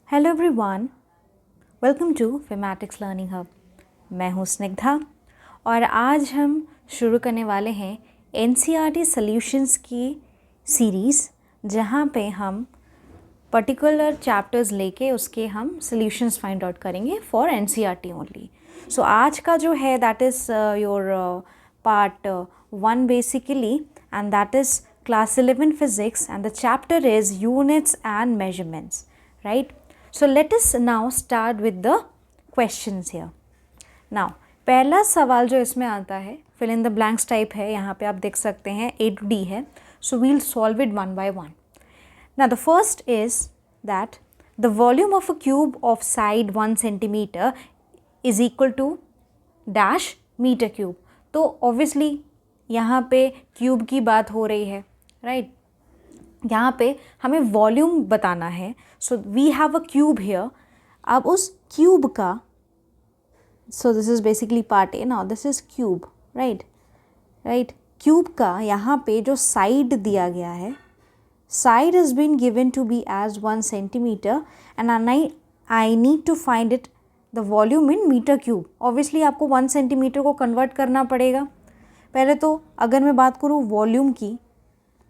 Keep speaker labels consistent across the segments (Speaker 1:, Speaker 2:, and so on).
Speaker 1: Hello everyone, welcome to Femmatics learning hub. मैं हूँ स्निग्धा और आज हम शुरू करने वाले हैं एनसीईआरटी सॉल्यूशंस की सीरीज़, जहाँ पे हम पर्टिकुलर चैप्टर्स लेके उसके हम सॉल्यूशंस फाइंड आउट करेंगे फॉर एनसीईआरटी ओनली। सो आज का जो है that is your part 1 basically, and that is class 11 physics, and the chapter is units and measurements, right? So let us now start with the questions here. Now पहला सवाल जो इसमें आता है fill in the blanks type है, यहाँ पे आप देख सकते हैं A to D है, so we'll solve it one by one. Now the first is that the volume of a cube of side 1 centimeter is equal to dash meter cube. तो obviously यहाँ पे क्यूब की बात हो रही है, right यहाँ पे हमें वॉल्यूम बताना है। So we have a cube here. अब उस क्यूब का, so this is basically part A, now this is cube, right cube का यहाँ पे जो साइड दिया गया है, side is been given to be as 1 centimetre and I need to find it the volume in metre cube. Obviously आपको 1 centimetre को convert करना पड़ेगा। पहले तो अगर मैं बात करूँ वॉल्यूम की,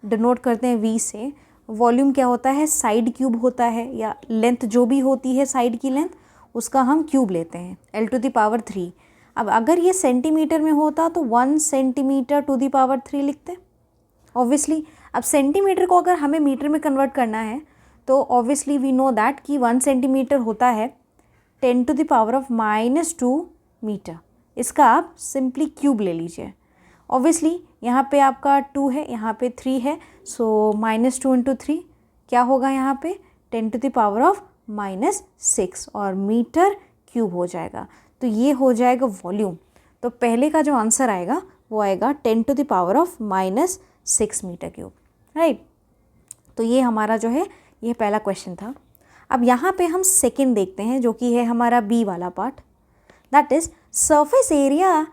Speaker 1: डिनोट करते हैं वी से। वॉल्यूम क्या होता है? साइड क्यूब होता है, या लेंथ जो भी होती है साइड की लेंथ, उसका हम क्यूब लेते हैं L⁻3। अब अगर ये सेंटीमीटर में होता तो 1 सेंटीमीटर टू द पावर 3 लिखते ऑब्वियसली। अब सेंटीमीटर को अगर हमें मीटर में कन्वर्ट करना है तो ऑब्वियसली वी नो दैट कि 1 सेंटीमीटर होता है 10⁻⁻² मीटर। इसका आप सिंपली क्यूब ले लीजिए। ऑब्वियसली यहाँ पे आपका 2 है, यहाँ पे 3 है, सो -2 × 3 क्या होगा यहाँ पे 10⁻⁻6 और मीटर क्यूब हो जाएगा। तो ये हो जाएगा वॉल्यूम। तो पहले का जो आंसर आएगा वो आएगा 10⁻⁻6 मीटर क्यूब, राइट। तो ये हमारा जो है ये पहला क्वेश्चन था। अब यहाँ पे हम सेकेंड देखते हैं, जो कि है हमारा बी वाला part, that is surface area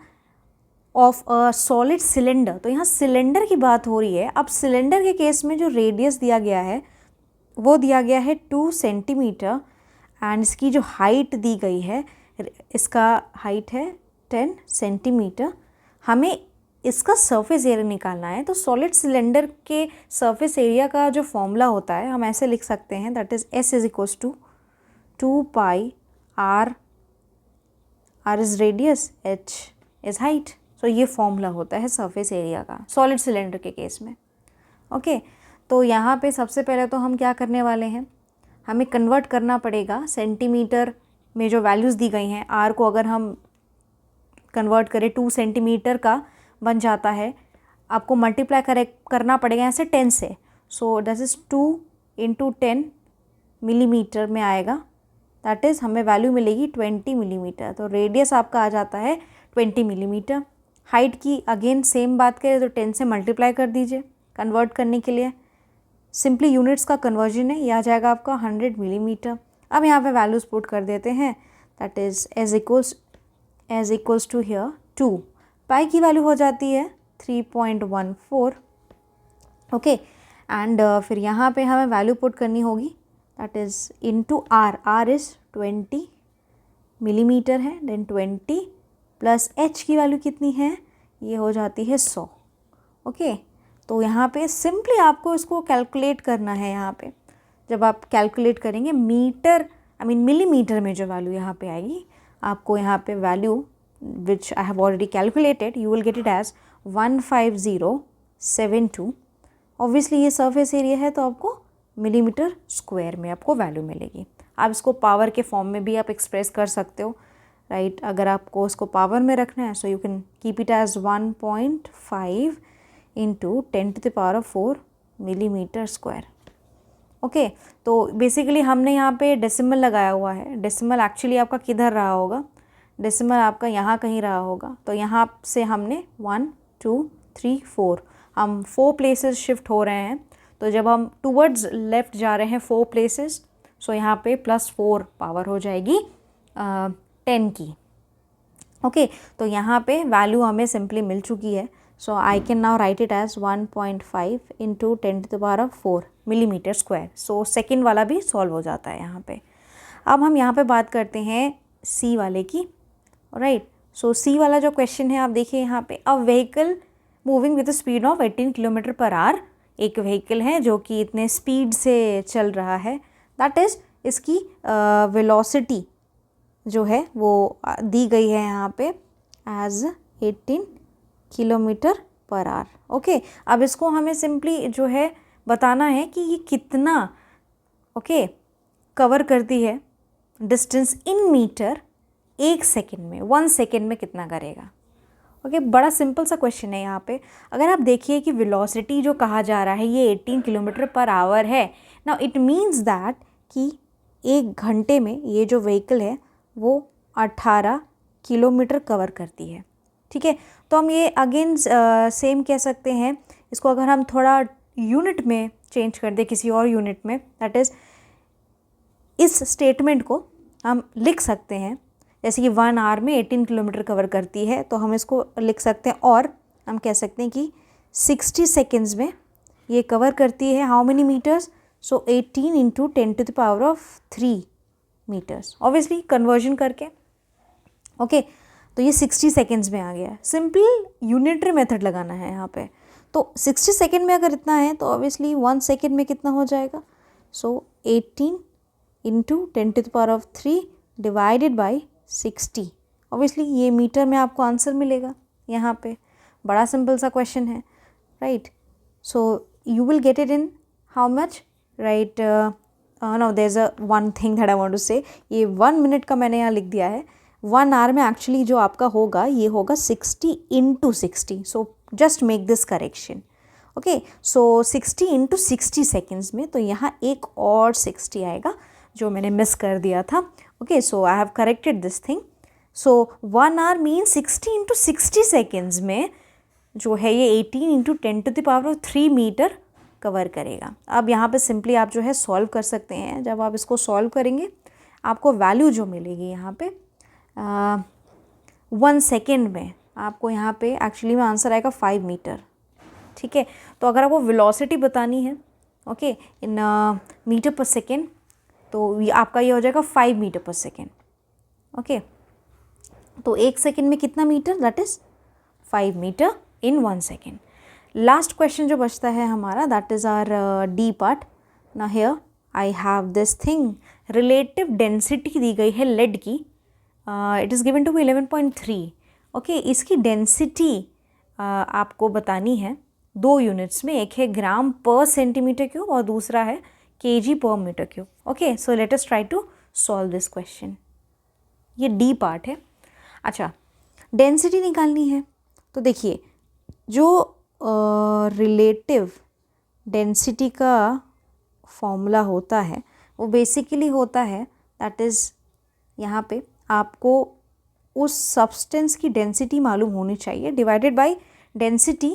Speaker 1: of a solid cylinder. तो यहाँ सिलेंडर की बात हो रही है। अब सिलेंडर के केस में जो रेडियस दिया गया है वो दिया गया है 2 सेंटीमीटर एंड इसकी जो हाइट दी गई है, इसका हाइट है 10 सेंटीमीटर। हमें इसका सरफेस एरिया निकालना है। तो सॉलिड सिलेंडर के सरफेस एरिया का जो फॉर्मूला होता है हम ऐसे लिख सकते हैं, that is S = 2πr, r is radius, h is height. So ये फॉर्मूला होता है सरफेस एरिया का सॉलिड सिलेंडर के केस में। ओके तो यहाँ पे सबसे पहले तो हम क्या करने वाले हैं, हमें कन्वर्ट करना पड़ेगा सेंटीमीटर में जो वैल्यूज़ दी गई हैं। आर को अगर हम कन्वर्ट करें 2 सेंटीमीटर का बन जाता है, आपको मल्टीप्लाई करना पड़ेगा यहाँ से 10 से। सो दैट इज़ 2 × 10 मिलीमीटर में आएगा, दैट इज़ हमें वैल्यू मिलेगी 20 मिलीमीटर। तो रेडियस आपका आ जाता है 20 मिलीमीटर। हाइट की अगेन सेम बात करें तो 10 से मल्टीप्लाई कर दीजिए कन्वर्ट करने के लिए। सिंपली यूनिट्स का कन्वर्जन है, ये आ जाएगा आपका 100 मिलीमीटर। अब यहाँ पे वैल्यूज़ पुट कर देते हैं, that is as equals to here 2। Pi की वैल्यू हो जाती है 3.14। ओके एंड फिर यहाँ पे हमें वैल्यू पुट करनी होगी, that is into r. R is 20 millimetre है, देन 20 प्लस h की वैल्यू कितनी है, ये हो जाती है 100। ओके तो यहाँ पे सिंपली आपको इसको कैलकुलेट करना है। यहाँ पे जब आप कैलकुलेट करेंगे मिलीमीटर में जो वैल्यू यहाँ पे आएगी, आपको यहाँ पे value which I have already calculated, you will get it as 15072। Obviously ये सरफेस एरिया है तो आपको मिलीमीटर स्क्वायर में आपको वैल्यू मिलेगी। आप इसको पावर के फॉर्म में भी आप एक्सप्रेस कर सकते हो, राइट अगर आपको उसको पावर में रखना है, so you can keep it as 1.5 × 10⁻⁴ millimetre square. Okay तो बेसिकली हमने यहाँ पे डेसिमल लगाया हुआ है। डेसिमल एक्चुअली आपका किधर रहा होगा, डेसिमल आपका यहाँ कहीं रहा होगा। तो यहाँ से हमने 1 2 3 4 हम 4 प्लेसेस शिफ्ट हो रहे हैं। तो जब हम टूवर्ड्स लेफ्ट जा रहे हैं 4 प्लेसेस, सो यहाँ पे +4 पावर हो जाएगी 10 की। ओके तो यहाँ पे वैल्यू हमें सिंपली मिल चुकी है। So I can now write it as 1.5 × 10⁻⁴ millimetre square. So second वाला भी सॉल्व हो जाता है यहाँ पे। अब हम यहाँ पे बात करते हैं सी वाले की, राइट। सो सी वाला जो क्वेश्चन है आप देखिए यहाँ पे, a vehicle moving with speed of 18 kilometre per our, एक व्हीकल है जो कि इतने स्पीड से चल रहा है, दैट इज़ इसकी वेलोसिटी जो है वो दी गई है यहाँ पे as 18 kilometre per hour. Okay, अब इसको हमें सिंपली जो है बताना है कि ये कितना कवर करती है डिस्टेंस इन मीटर 1 सेकेंड में, 1 सेकेंड में कितना करेगा। बड़ा सिंपल सा क्वेश्चन है यहाँ पे। अगर आप देखिए कि वेलोसिटी जो कहा जा रहा है ये 18 किलोमीटर पर आवर है, नाउ इट मीन्स दैट कि 1 घंटे में ये जो व्हीकल है वो 18 किलोमीटर कवर करती है, ठीक है। तो हम ये अगेन सेम कह सकते हैं, इसको अगर हम थोड़ा यूनिट में चेंज कर दें किसी और यूनिट में, दैट इज़ इस स्टेटमेंट को हम लिख सकते हैं जैसे कि 1 आवर में 18 किलोमीटर कवर करती है, तो हम इसको लिख सकते हैं, और हम कह सकते हैं कि 60 सेकेंड्स में ये कवर करती है how many metres, so 18 into 10⁻³ metres, obviously conversion करके। तो ये 60 सेकेंड्स में आ गया है। सिंपल यूनिटरी मेथड लगाना है यहाँ पे। तो 60 सेकेंड में अगर इतना है तो ऑब्वियसली 1 सेकेंड में कितना हो जाएगा, सो 18 इंटू 10⁻³ डिवाइडेड बाई 60, ऑब्वियसली ये मीटर में आपको आंसर मिलेगा यहाँ पे। बड़ा सिंपल सा क्वेश्चन है, right. So you will get it in how much, right. No, there is one thing that I want to say, ये 1 मिनट का मैंने यहाँ लिख दिया है, 1 आवर में एक्चुअली जो आपका होगा ये होगा 60 into 60, so just make this correction. So 60 into 60 seconds में, तो यहाँ एक और 60 आएगा जो मैंने मिस कर दिया था। So I have corrected this thing. So 1 hour mean 60 into 60 seconds में जो है ये 18 इंटू 10⁻³ मीटर कवर करेगा। अब यहाँ पे सिंपली आप जो है सॉल्व कर सकते हैं। जब आप इसको सॉल्व करेंगे आपको वैल्यू जो मिलेगी यहाँ पे 1 सेकेंड में, आपको यहाँ पे एक्चुअली में आंसर आएगा 5 मीटर, ठीक है। तो अगर आपको वेलोसिटी बतानी है इन मीटर पर सेकेंड, तो आपका ये हो जाएगा 5 मीटर पर सेकेंड। तो 1 सेकेंड में कितना metre, that is 5 metre in 1 second. Last question जो बचता है हमारा, that is R D part. ना here I have this thing, relative density दी गई है लेड की, it is given to be 11.3। इसकी डेंसिटी आपको बतानी है 2 यूनिट्स में, एक है ग्राम पर सेंटीमीटर क्यूब और दूसरा है kg per metre cube. So let us try to solve this question. ये डी पार्ट है। अच्छा, डेंसिटी निकालनी है, तो देखिए जो रिलेटिव डेंसिटी का फॉर्मूला होता है वो बेसिकली होता है, दैट इज़ यहाँ पे आपको उस सब्सटेंस की डेंसिटी मालूम होनी चाहिए divided by density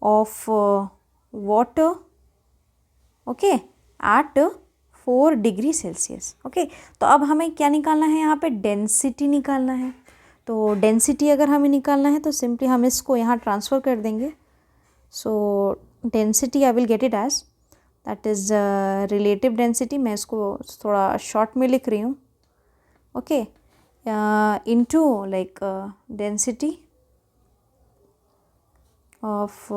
Speaker 1: of water at 4 degree Celsius. तो अब हमें क्या निकालना है, यहाँ पे डेंसिटी निकालना है। तो डेंसिटी अगर हमें निकालना है तो सिंपली हम इसको यहाँ ट्रांसफ़र कर देंगे। So density I will get it as, that is relative density, मैं इसको थोड़ा शॉर्ट में लिख रही हूँ, into like density of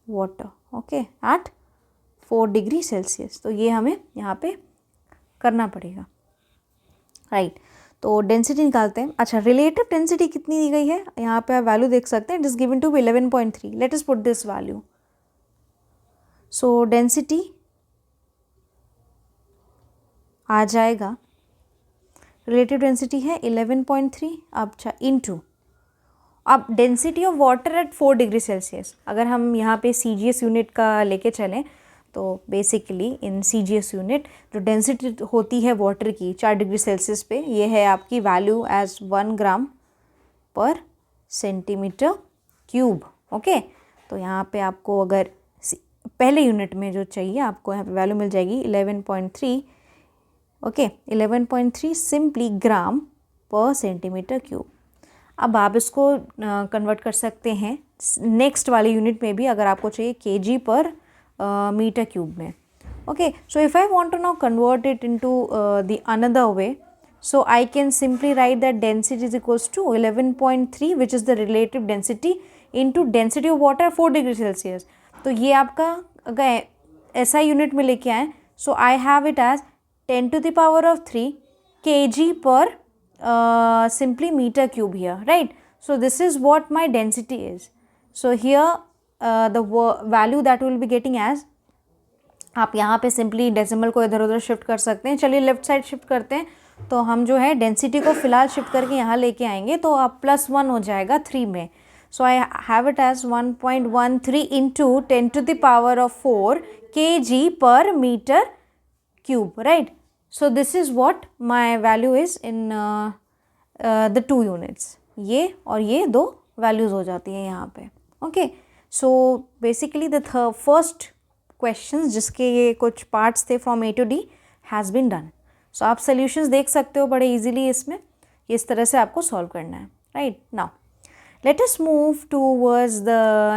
Speaker 1: water at 4 degree Celsius. तो ये हमें यहाँ पे करना पड़ेगा, राइट। तो डेंसिटी निकालते हैं। अच्छा, रिलेटिव डेंसिटी कितनी दी गई है, यहाँ पे आप वैल्यू देख सकते हैं, it is given to be 11.3। Let us put this value. So density आ जाएगा, रिलेटिव डेंसिटी है 11.3। अच्छा, इनटू अब density of water at 4 degree Celsius, अगर हम यहाँ पे CGS यूनिट का लेके चलें तो बेसिकली इन CGS यूनिट जो डेंसिटी होती है वाटर की 4 डिग्री सेल्सियस पे, ये है आपकी वैल्यू एज 1 ग्राम पर सेंटीमीटर क्यूब। तो यहाँ पे आपको अगर पहले यूनिट में जो चाहिए आपको यहाँ पे वैल्यू मिल जाएगी 11.3। 11.3 सिंपली ग्राम पर सेंटीमीटर क्यूब। अब आप इसको कन्वर्ट कर सकते हैं नेक्स्ट वाले यूनिट में भी, अगर आपको चाहिए kg पर मीटर क्यूब में। Okay, so if I want to now convert it into the another way, so I can simply write that density is equals to 11.3 which is the relative density into density of water 4 degree Celsius. तो ये आपका अगर SI unit में लेके आए, so I have it as 10 to the power of 3 kg per simply meter cube here, right? So this is what my density is. So here the value that we will be getting as, आप यहाँ पे simply decimal को इधर उधर shift कर सकते हैं. चलिए लेफ्ट साइड शिफ्ट करते हैं, तो हम जो है डेंसिटी को फिलहाल शिफ्ट करके यहाँ लेके आएंगे, तो आप +1 हो जाएगा 3 में. So I have it as 1.13 into 10 to the power of 4 kg per meter cube, right? So this is what my value is in the 2 units. ये और ये 2 वैल्यूज़ हो जाती हैं यहाँ पे. Okay, so basically the first questions जिसके ये कुछ पार्ट्स थे from A to D has been done. So आप सोल्यूशंस देख सकते हो बड़े इजीली इसमें, इस तरह से आपको सॉल्व करना है, right? Now let us move towards the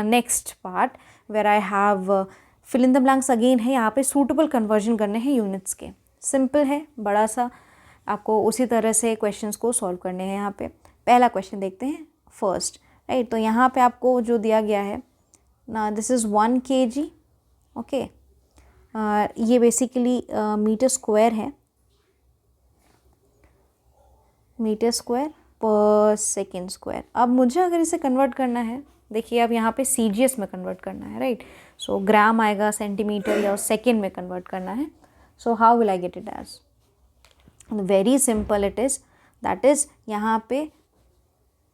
Speaker 1: next part where I have fill in the blanks again है. यहाँ पे सूटेबल कन्वर्जन करने हैं यूनिट्स के. सिंपल है, बड़ा सा, आपको उसी तरह से क्वेश्चंस को सॉल्व करने हैं. यहाँ पे पहला क्वेश्चन देखते हैं फर्स्ट, राइट? तो यहाँ पे आपको जो दिया गया है ना, दिस इज़ 1 kg. ओके, ये बेसिकली मीटर स्क्वायर है, metre square per second square. अब मुझे अगर इसे कन्वर्ट करना है, देखिए अब यहाँ पे CGS में कन्वर्ट करना है, राइट? सो ग्राम आएगा, सेंटीमीटर या सेकेंड में कन्वर्ट करना है. So how will I get it as? Very simple it is, that is यहाँ पे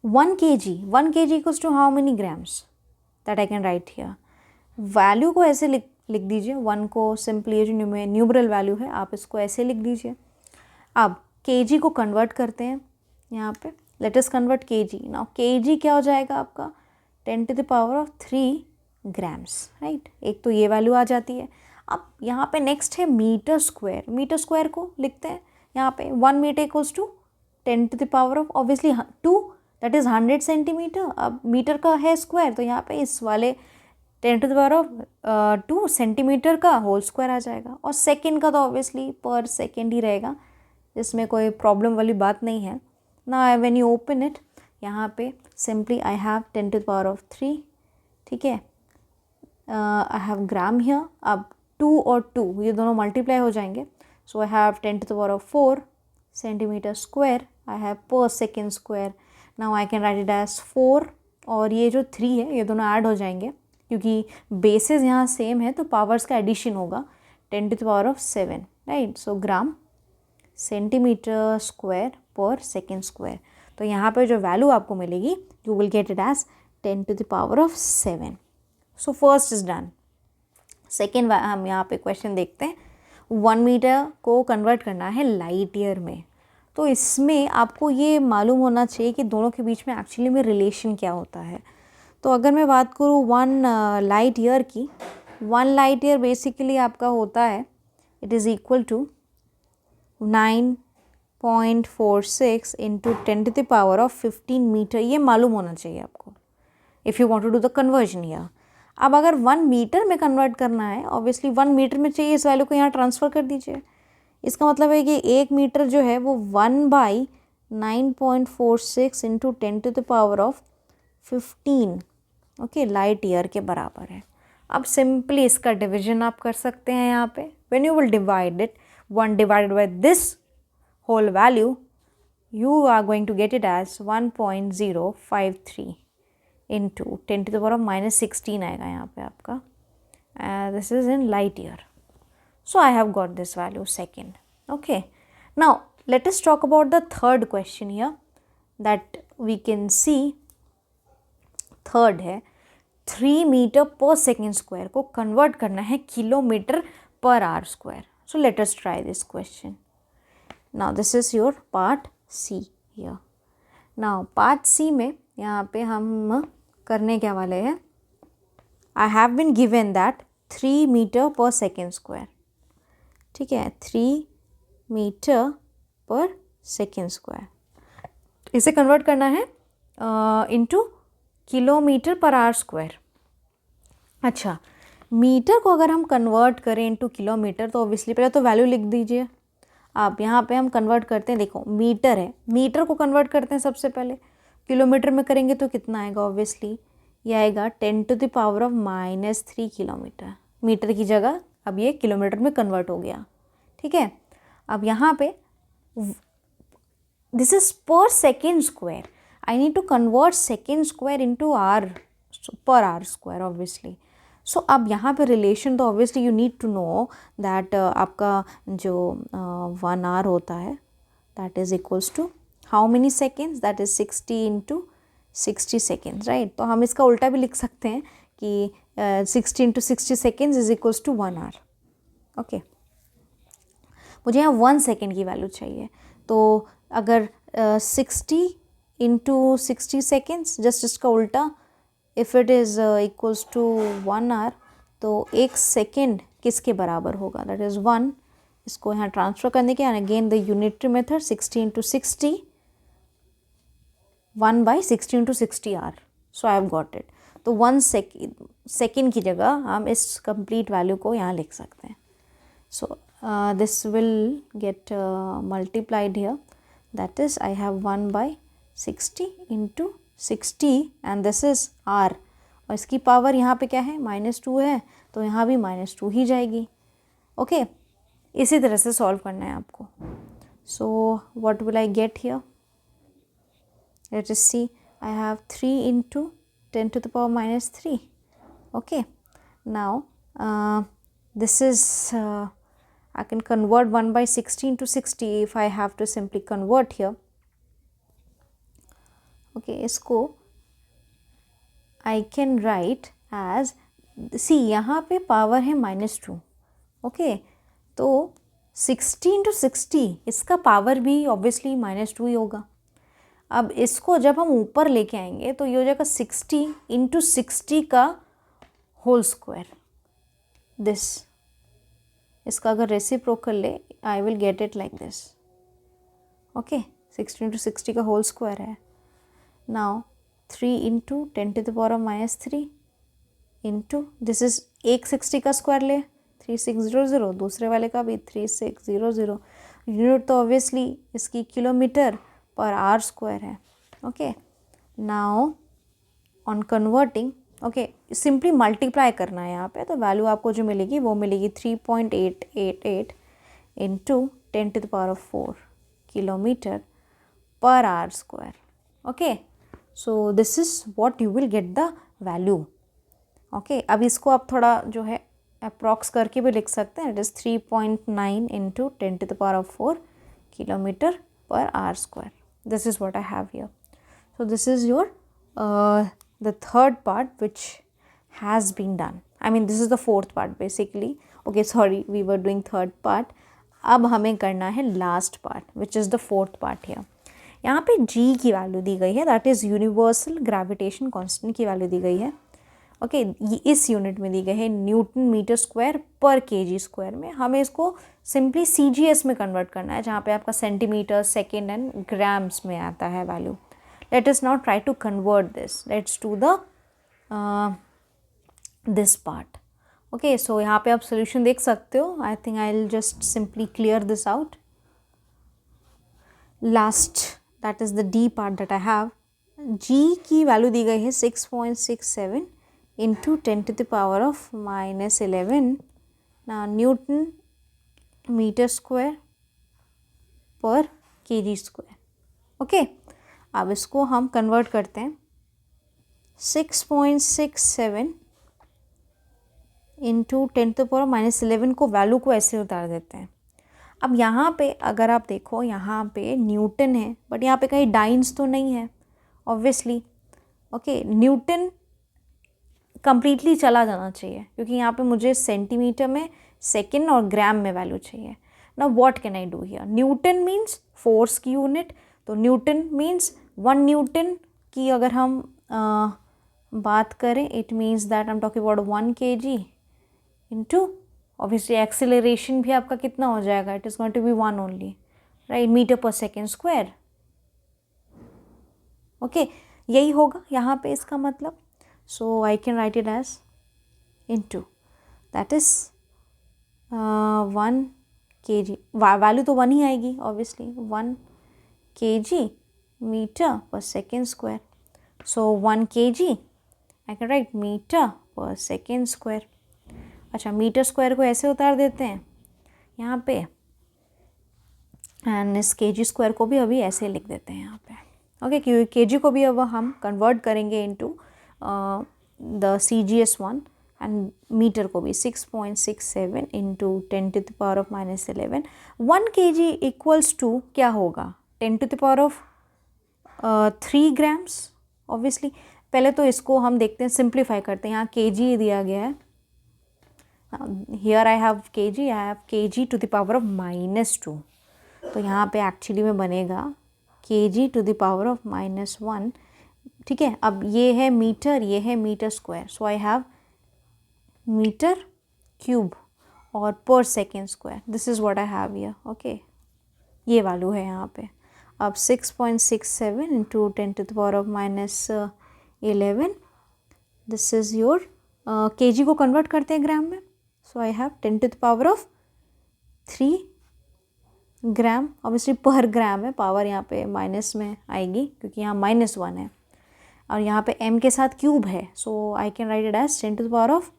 Speaker 1: 1 kg equals to how many grams, that I can write here. Value को ऐसे लिख दीजिए, 1 को सिंपली ये जो न्यूमरल वैल्यू है आप इसको ऐसे लिख दीजिए. अब kg को कन्वर्ट करते हैं यहाँ पे, let us convert kg. Now kg क्या हो जाएगा आपका? 10 to the power of 3 grams, right? एक तो ये वैल्यू आ जाती है. अब यहाँ पे नेक्स्ट है मीटर स्क्वायर. मीटर स्क्वायर को लिखते हैं यहाँ पे 1 metre equals to 10 to the power of obviously 2, that is 100 centimetre. अब मीटर का है स्क्वायर, तो यहाँ पे इस वाले 10 to the power of 2 centimetre का होल स्क्वायर आ जाएगा. और सेकेंड का तो ऑब्वियसली पर सेकेंड ही रहेगा, जिसमें कोई प्रॉब्लम वाली बात नहीं है ना. व्हेन यू ओपन इट, यहाँ पे simply I have 10 to the power of 3, ठीक है? I have gram here. अब 2 और 2 ये दोनों मल्टीप्लाई हो जाएंगे, so I have 10 to the power of 4 centimetre square. I have per second square. Now I can write it as 4, और ये जो 3 है ये दोनों ऐड हो जाएंगे, क्योंकि बेसिस यहाँ सेम है तो पावर्स का एडिशन होगा. 10 to the power of 7, right? So gram centimetre square per second square. तो यहाँ पर जो वैल्यू आपको मिलेगी, you will get it as 10 to the power of 7. So first is done. Second हम यहाँ पे क्वेश्चन देखते हैं. 1 मीटर को कन्वर्ट करना है लाइट ईयर में. तो इसमें आपको ये मालूम होना चाहिए कि दोनों के बीच में एक्चुअली में रिलेशन क्या होता है. तो अगर मैं बात करूँ 1 लाइट ईयर की, 1 लाइट ईयर बेसिकली आपका होता है, it is equal to 9.46 into 10 to the power of 15 metre. ये मालूम होना चाहिए आपको if you want to do the conversion here. अब अगर 1 मीटर में कन्वर्ट करना है, ऑब्वियसली 1 मीटर में चाहिए, इस वैल्यू को यहाँ ट्रांसफ़र कर दीजिए. इसका मतलब है कि 1 मीटर जो है वो 1/9.46 into 10 to the power of 15 okay light year के बराबर है. अब सिंपली इसका डिवीजन आप कर सकते हैं यहाँ पे. When you will divide it, 1 divided by this whole value, you are going to get it as 1.053 into 10 to the power of -16 आएगा यहाँ पे आपका. This is in light year. So I have got this value second. Okay. Now let us talk about the third question here that we can see. Third है 3 metre per second square को convert करना है kilometre per our square. So let us try this question. Now this is your part C here. Now part C में यहाँ पे हम करने क्या वाले हैं? I have been given that 3 metre per second square. ठीक है, 3 मीटर पर सेकेंड स्क्वायर. इसे कन्वर्ट करना है into kilometre per our square. अच्छा, मीटर को अगर हम कन्वर्ट करें इनटू किलोमीटर तो ऑब्वियसली पहले तो वैल्यू लिख दीजिए आप। यहाँ पे हम कन्वर्ट करते हैं, देखो मीटर है, मीटर को कन्वर्ट करते हैं सबसे पहले, किलोमीटर में करेंगे तो कितना आएगा, ऑब्वियसली ये आएगा 10⁻³ किलोमीटर। मीटर की जगह अब ये किलोमीटर में कन्वर्ट हो गया, ठीक है। अब यहाँ पे this is per second square, I need to convert second square into hour per hour square obviously. So अब यहाँ पे रिलेशन तो obviously you need to know that आपका जो 1 आवर होता है that is equals to how many seconds, that is 60 × 60 seconds, right. तो हम इसका उल्टा भी लिख सकते हैं कि 60 × 60 seconds is equals to 1 hour, okay. मुझे यहाँ 1 सेकेंड की वैल्यू चाहिए, तो अगर 60 × 60 सेकेंड्स, जस्ट इसका उल्टा, if it is equals to 1 hour, तो 1 सेकेंड किसके बराबर होगा, दैट इज़ 1। इसको यहाँ ट्रांसफर करने के, and again the unitary method 60 × 60, 1/60 × 60 hour, so I have got it. तो 1 सेकेंड की जगह हम इस कंप्लीट वैल्यू को यहाँ लिख सकते हैं। सो this will get multiplied here, that is I have 1/60 × 60 and this is r, और इसकी पावर यहाँ पे क्या है, -2 है, तो यहाँ भी -2 ही जाएगी, ओके। इसी तरह से सॉल्व करना है आपको। So what will I get here, let us see, I have 3 × 10⁻³ okay। now this is I can convert 1/60 × 60 if I have to simply convert here, okay। इसको I can write as, see यहाँ पे power है -2, okay। तो 60 × 60 इसका power भी obviously -2 ही होगा। अब इसको जब हम ऊपर लेके आएंगे तो ये हो जाएगा 60 × 60 का होल स्क्वायर, दिस, इसका अगर रेसिप्रोकल ले आई will get it like this, okay. 60 × 60 का होल स्क्वायर है। नाउ 3 × 10⁻³ इंटू, दिस इज एक 60 का स्क्वायर ले 3600, दूसरे वाले का भी 3600, यूनिट तो ऑब्वियसली इसकी किलोमीटर पर आवर स्क्वायर है, okay. Now on converting, okay, simply multiply करना है यहाँ पे, तो वैल्यू आपको जो मिलेगी वो मिलेगी 3.888 × 10⁻⁴ kilometre per our square, okay. So this is what you will get the value, okay. अब इसको आप थोड़ा जो है अप्रॉक्स करके भी लिख सकते हैं, it is 3.9 × 10⁻⁴ kilometre per our square. This is what I have here. So this is your the third part which has been done. I mean this is the fourth part basically. Okay, sorry, we were doing third part. अब हमें करना है last part which is the fourth part here. यहाँ पे g की value दी गई है, that is universal gravitation constant की वैल्यू दी गई है, ओके। इस यूनिट में दी गई है न्यूटन मीटर स्क्वायर पर केजी स्क्वायर में। हमें इसको सिंपली CGS में कन्वर्ट करना है, जहाँ पे आपका सेंटीमीटर, सेकेंड एंड ग्राम्स में आता है value. Let us now try to convert this. Let's do the this part. Okay, so यहाँ पे आप solution देख सकते हो। I think I'll just simply clear this out. Last, that is the D part that I have. G की value दी गई है 6.67 into 10⁻⁻11 now Newton meter square per kg square, okay। अब इसको हम कन्वर्ट करते हैं 6.67 into 10⁻⁻11 को वैल्यू को ऐसे उतार देते हैं। अब यहाँ पे अगर आप देखो, यहाँ पे न्यूटन है बट यहाँ पे कहीं डाइन्स तो नहीं है ऑब्वियसली, ओके। न्यूटन कंप्लीटली चला जाना चाहिए क्योंकि यहाँ पे मुझे सेंटीमीटर में, सेकेंड और ग्राम में वैल्यू चाहिए ना। What can I do here, Newton means force की यूनिट, तो न्यूटन मीन्स 1 न्यूटन की अगर हम बात करें, it means that I am talking about 1 kg into obviously acceleration भी आपका कितना हो जाएगा, it is going to be 1 only, right, metre per second square, okay. यही होगा यहाँ पे इसका मतलब। So I can write it as into that is 1 kg, value तो 1 ही आएगी obviously, 1 kg metre per second square. So 1 kg I can write metre per second square. अच्छा, मीटर स्क्वायर को ऐसे उतार देते हैं यहाँ पे, एंड इस kg स्क्वायर को भी अभी ऐसे लिख देते हैं यहाँ पे. ओके, क्योंकि kg को भी अब हम कन्वर्ट करेंगे into the CGS1 and metre को भी 6.67 into 10 to the power of -11. 1 kg equals to क्या होगा, 10 to the power of 3 grams obviously. पहले तो इसको हम देखते हैं, सिंप्लीफाई करते हैं. यहाँ kg दिया गया है, here I have kg to the power of -2. तो यहाँ पे एक्चुअली में बनेगा kg to the power of -1. ठीक है, अब ये है मीटर, ये है metre square. So I have metre cube और per second square. This is what I have here. Okay, ये वैल्यू है यहाँ पे. अब 6.67 into 10 to the power of -11. This is your kg को कन्वर्ट करते हैं ग्राम में. So I have 10 to the power of 3 gram. Obviously per gram है, पावर यहाँ पे माइनस में आएगी क्योंकि यहाँ -1 है और यहाँ पे m के साथ क्यूब है. So I can write it as 10 to the power of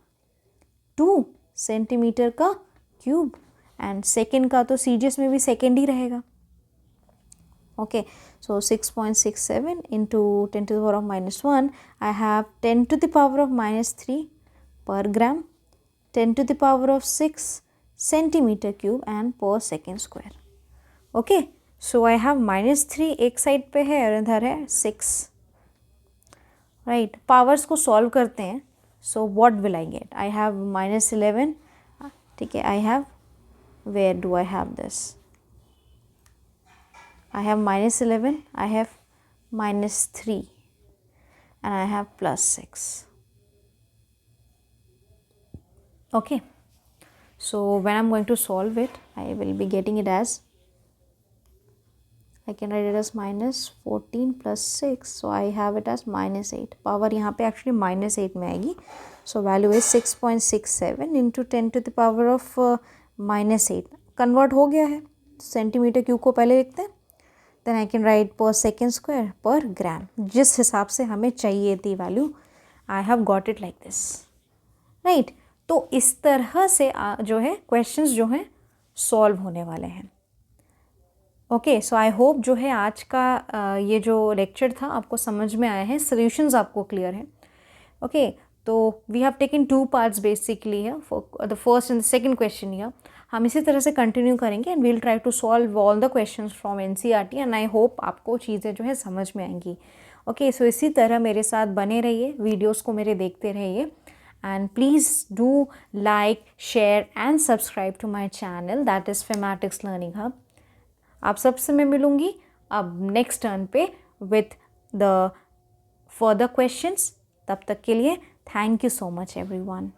Speaker 1: 2 centimetre का क्यूब. एंड सेकेंड का तो CGS में भी सेकेंड ही रहेगा. Okay, so 6.67 into 10 to the power of -1. I have 10 to the power of -3 per gram, 10 to the power of 6 centimetre cube and per second square. Okay, so I have -3 एक side पे है और इधर है 6. Right, powers को solve करते हैं. So what will I get, I have -11. ठीक है, I have, where do I have this, I have -11, I have -3 and I have +6. Okay, so when I'm going to solve it, I will be getting it as, I can write it as -14 + 6, so I have it as -8. Power यहाँ पे actually -8 में आएगी. So value is 6.67 into 10 to the power of -8. Convert हो गया है, centimetre cube को पहले लिखते हैं, देन आई कैन राइट पर सेकेंड स्क्वायर पर ग्राम. जिस हिसाब से हमें चाहिए थी value, I have got it like this. Right, तो इस तरह से जो है क्वेश्चंस जो हैं सॉल्व होने वाले हैं. ओके, सो आई होप जो है आज का ये जो लेक्चर था आपको समझ में आया है, सॉल्यूशंस आपको क्लियर है. ओके, तो we have taken 2 parts basically है, for the first and the second question. Here हम इसी तरह से कंटिन्यू करेंगे and we will try to solve all the questions from NCERT and I hope आपको चीज़ें जो है समझ में आएंगी. ओके, सो इसी तरह मेरे साथ बने रहिए, वीडियोस को मेरे देखते रहिए, and please do like, share and subscribe to my channel, that is Phematics Learning Hub. आप सबसे मैं मिलूँगी अब नेक्स्ट टर्न पे with the further questions. तब तक के लिए thank you so much everyone.